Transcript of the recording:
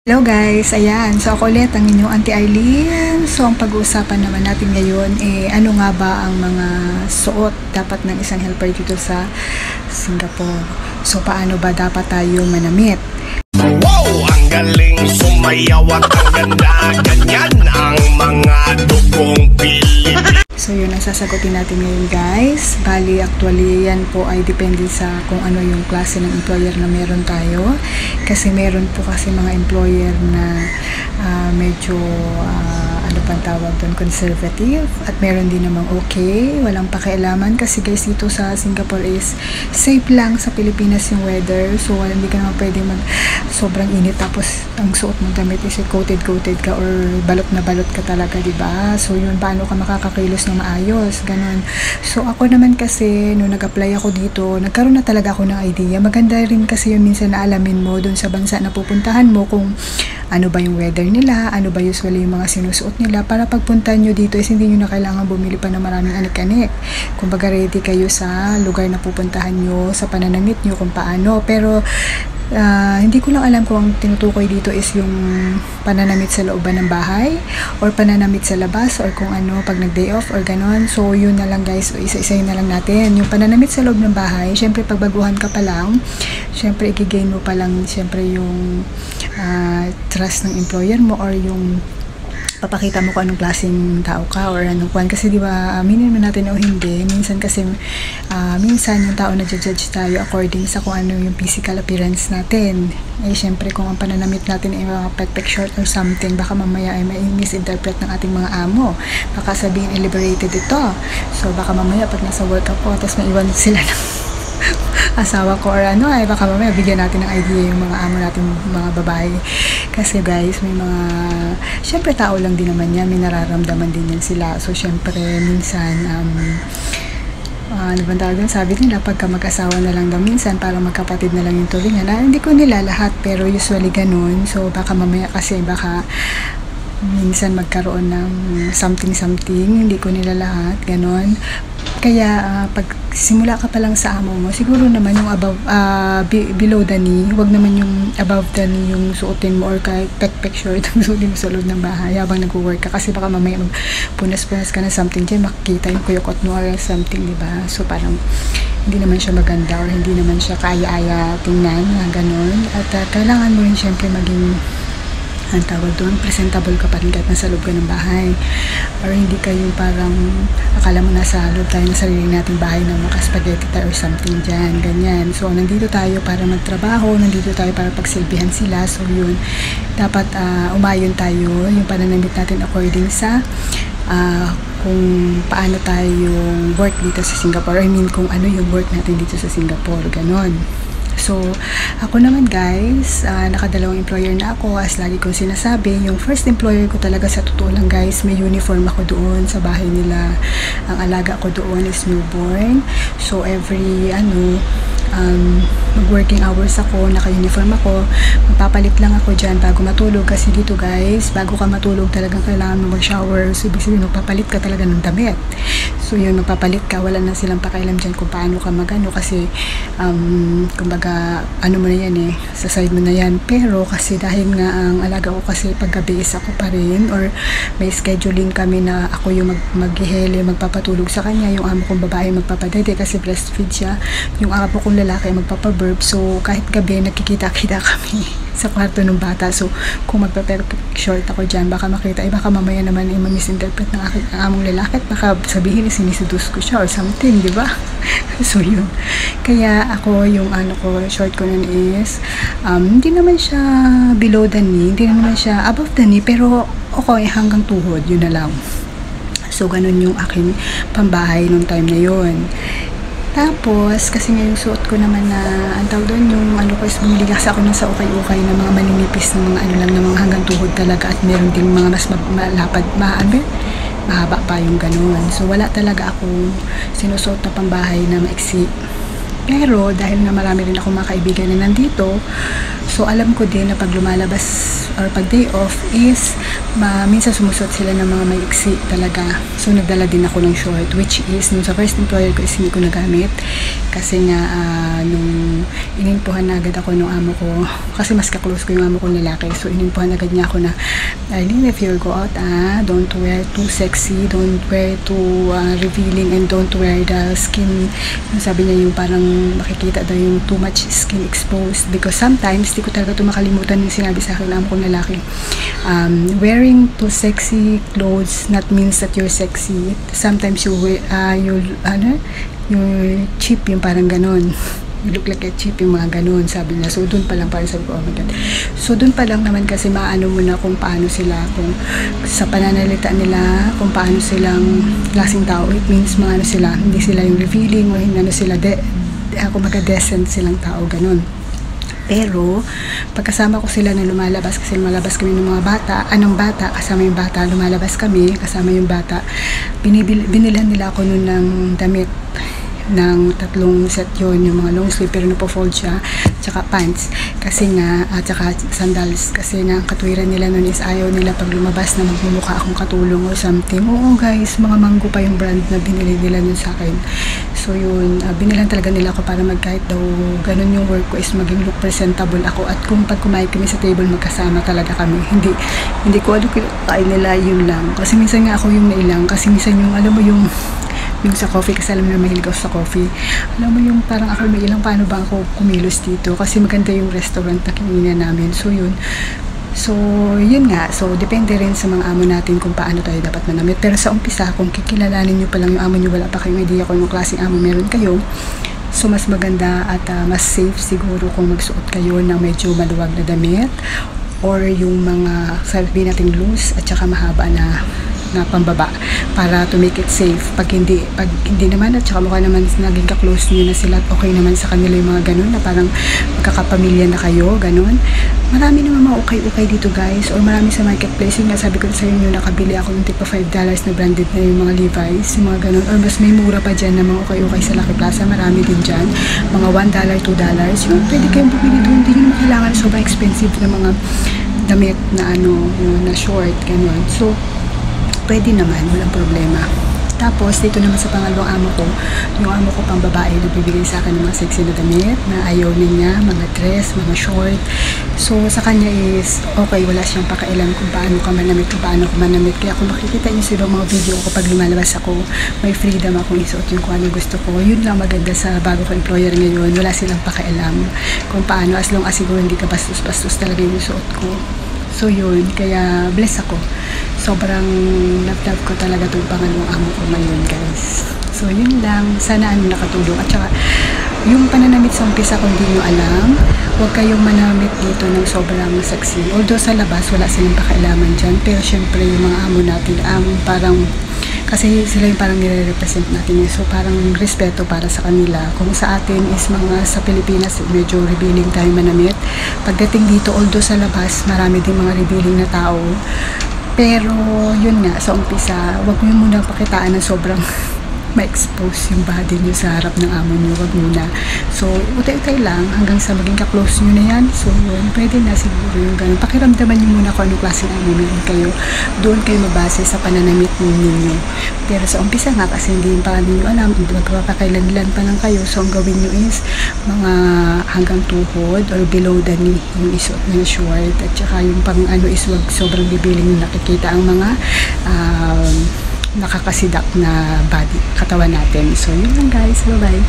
Hello guys, ayan. So ako ulit ang inyong Auntie Arlene. So ang pag-uusapan naman natin ngayon ano nga ba ang mga suot dapat ng isang helper dito sa Singapore. So paano ba dapat tayo manamit? Wow! Ang galing sumayaw at ang ganda. Ganyan ang mga dugong Pilipino. So yun ang sasagutin natin ngayon guys. Bali actually yan po ay depende sa kung ano yung klase ng employer na meron tayo. Kasi meron po kasi mga employer na medyo ano pang tawag doon, conservative. At meron din namang okay, walang pakialaman. Kasi guys dito sa Singapore is safe lang sa Pilipinas yung weather. So hindi ka naman pwede sobrang init tapos ang suot mong damit is coated ka or balot na balot ka talaga, diba? So yun, paano ka makakakilos ng maayos, ganon. So ako naman kasi nung nag-apply ako dito, nagkaroon na talaga ako ng idea. Maganda rin kasi yun minsan na alamin mo dun sa bansa na pupuntahan mo kung ano ba yung weather nila, ano ba usually yung mga sinusuot nila, para pagpunta nyo dito is hindi nyo na kailangan bumili pa ng maraming anik-anik. Kumbaga ready kayo sa lugar na pupuntahan nyo, sa pananamit nyo kung paano. Pero hindi ko lang alam kung ang tinutukoy dito is yung pananamit sa looban ng bahay or pananamit sa labas or kung ano pag nag-day off or ganon. So yun na lang guys, isa-isayin na lang natin. Yung pananamit sa loob ng bahay, syempre pagbaguhan ka pa lang, syempre i-gain mo pa lang syempre yung trust ng employer mo or yung papakita mo kung anong klaseng tao ka or anong kwan. Kasi di ba aminin mo natin o hindi, minsan kasi minsan yung tao na judge tayo according sa kung ano yung physical appearance natin. Syempre kung ang pananamit natin ay mga pek short or something, baka mamaya ay may misinterpret ng ating mga amo, baka sabihin liberated ito. So baka mamaya pag nasa work ako tapos maiwan sila ng asawa ko or ay baka mamaya bigyan natin ng idea yung mga amo natin, mga babae. Kasi guys, may mga syempre tao lang din naman yan, may nararamdaman din yan sila. So syempre minsan ano bang tawag doon? Sabi nila pagka mag-asawa na lang daw minsan para magkapatid na lang yung tulingan. Hindi ko nila lahat pero usually ganun. So baka mamaya kasi baka minsan magkaroon ng something, hindi ko nila lahat, ganon. Kaya pag simula ka pa lang sa amo mo, siguro naman yung above, below the knee, huwag naman yung above the knee yung suotin mo or kahit pek short ang suotin mo sa loob ng bahay habang nag-work ka, kasi baka mamaya magpunas-punas ka na something dyan, makikita yung kuyokot mo or something, diba? So parang hindi naman siya maganda or hindi naman siya kaya-aya tingnan, ganon. At kailangan mo rin syempre maging ang tawag doon, presentable ka pa rin kahit nasa loob ka ng bahay. Or hindi kayo parang akala mo nasa loob tayo na sarili nating bahay na makaspaghetti tayo or something dyan, ganyan. So nandito tayo para magtrabaho, nandito tayo para pagsilbihan sila. So yun, dapat umayon tayo yung pananamit natin according sa kung paano tayo work dito sa Singapore. I mean kung ano yung work natin dito sa Singapore, ganon. So, ako naman guys, nakadalawang employer na ako. As lagi kong sinasabi, yung first employer ko talaga sa totoo lang guys, may uniform ako doon sa bahay nila. Ang alaga ko doon is newborn. So, every mag-working hours ako, naka-uniform ako, magpapalit lang ako dyan bago matulog. Kasi dito guys, bago ka matulog talagang kailangan mo mag-shower. So, ibig sabihin, magpapalit ka talaga ng damit. So, yun, magpapalit ka. Wala na silang pakialam dyan kung paano ka magano kasi, kumbaga, ano mo na yan sa side mo na yan. Pero, kasi dahil nga ang alaga ko kasi paggabi is ako pa rin or may scheduling kami na ako yung maghihele, magpapatulog sa kanya. Yung amo kong babae magpapadede kasi breastfeed siya. Yung amo kong lalaki magpapaburp. So, kahit gabi, nagkikita-kita kami sa kwarto ng bata. So, kung magpa-perfect short ako dyan, baka makita, baka mamaya naman ma-misinterpret ng aking among lalaki at baka sabihin siniseduce ko siya or something, di ba? So, yun. Kaya ako, yung short ko nun is, hindi naman siya below the knee, hindi naman siya above the knee, pero okay, hanggang tuhod, yun na lang. So, ganun yung aking pambahay nung time na yun. Tapos, kasi nga yung suot ko naman na, ang tawag doon, yung ko is bumili kasi ako sa ukay-ukay na mga maninipis na mga lang na mga hanggang tuhod talaga at meron ding mga mas malapad, mahaba pa yung ganun. So, wala talaga akong sinusuot na pambahay na maiksi. Pero, dahil na marami rin ako mga kaibigan na nandito, so alam ko din na pag lumalabas or pag day off is minsan sumusuot sila ng mga maiksi talaga. So, nagdala din ako ng short, which is, nung sa first employer ko is hindi ko nagamit. kasi nga nung inimpuhan na agad ako nung amo ko, kasi mas ka-close ko yung amo ko lalaki, so inimpuhan agad niya ako na, Arlene, if you go out, don't wear too sexy, don't wear too revealing, and don't wear the skin, yung sabi niya yung parang makikita daw yung too much skin exposed, because sometimes di ko talaga ito makalimutan yung sinabi sa akin ng amo ko lalaki. Wearing too sexy clothes not means that you're sexy. Sometimes you're cheap, yung parang ganon. You look like a cheap, yung mga ganon, sabi niya. So dun pa lang parang sabi ko, oh my God. So dun pa lang naman kasi maano mo na kung paano sila, kung sa pananalita nila, kung paano silang klaseng tao. It means mga ano sila, hindi sila yung revealing, o hindi ano sila, kumbaga decent silang tao, ganon. Pero, pagkasama ko sila na lumalabas, kasi lumalabas kami ng mga bata, kasama yung bata, lumalabas kami, kasama yung bata, binilan nila ako nun ng damit, ng 3 set yon, yung mga long sleeve pero napo-fold siya, tsaka pants, kasi nga, tsaka sandals, kasi nga, katwiran nila nun is ayaw nila pag lumabas na magmumukha akong katulong or something. Oo guys, mga Mango pa yung brand na binili nila nun sa akin. So yun, binilan talaga nila ako para kahit daw ganun yung work ko is maging look presentable ako, at kung pag kumain kami sa table magkasama talaga kami, hindi ko ano kinakain nila, yun lang. Kasi minsan nga ako yung nailang, kasi minsan yung alam mo yung sa coffee, kasi alam mo na mahilig ako sa coffee, alam mo yung parang ako may ilang paano ba ako kumilos dito, kasi maganda yung restaurant na kininan namin. So yun, nga. So, depende rin sa mga amo natin kung paano tayo dapat manamit. Pero sa umpisa, kung kikilalanin nyo pa lang yung amo nyo, wala pa kayong idea kung anong klaseng amo meron kayo, so mas maganda at mas safe siguro kung magsuot kayo ng medyo maluwag na damit, or yung mga sabihin natin loose at saka mahaba na pambaba, para to make it safe. Pag hindi naman, at saka mukha naman naging ka-close nyo na sila at okay naman sa kanila yung mga ganun, na parang magkakapamilya na kayo, ganun. Marami naman mga okay dito guys, or marami sa marketplace. Yung sabi ko sa inyo, nakabili ako ng tipo $5 na branded na yung mga Levi's, yung mga ganun, or mas may mura pa dyan na mga okay sa Lucky Plaza, marami din dyan, mga $1, $2, yun, pwede kayong bumili doon. Hindi nyo naman kailangan sobrang expensive na mga damit na na short, ganun. So pwede naman, walang problema. Tapos, dito naman sa pangalawang amo ko, yung amo ko pang babae, nagbibigay sa akin ng mga sexy na damit, na ayaw niya, mga dress, mga short. So, sa kanya is, okay, wala siyang pakailan kung paano ka manamit, kung paano ko manamit. Kaya kung makikita niyo sila mga video ko pag lumalabas ako, may freedom akong isuot yung kung ano gusto ko. Yun lang maganda sa bago ko employer ngayon, wala silang pakailan kung paano, as long as siguro hindi ka bastos-bastos talaga yung suot ko. So yun, kaya bless ako. Sobrang love ko talaga itong pangalawang amo ko ngayon guys. So yun lang, sana nakatulong. At saka yung pananamit sa umpisa, kung hindi nyo alam, huwag kayong manamit dito ng sobrang sexy. Although sa labas wala silang pakailaman dyan, pero syempre yung mga amo natin ang parang, kasi sila yung parang nire-represent natin yun. So parang respeto para sa kanila. Kung sa atin is mga sa Pilipinas medyo revealing tayo manamit, pagdating dito, although sa labas marami din mga revealing na tao, pero yun nga, sa umpisa wag nyo muna pakitaan ng sobrang ma-expose yung body nyo sa harap ng amo nyo, wag muna. So utay-utay lang hanggang sa maging ka-close nyo na yan. So yun, pwede na siguro yung ganun. Pakiramdaman nyo muna kung anong klaseng amo meron kayo, doon kayo mabase sa pananamit ninyo. Pero sa umpisa nga, kasi hindi pa ninyo alam, magpapakailanlan pa lang kayo, so ang gawin nyo is mga hanggang tuhod or below the knee yung isuot na short, at saka yung pang is wag sobrang bibiling yung nakikita ang mga nakakasidak na body, katawan natin. So yun lang guys, bye bye.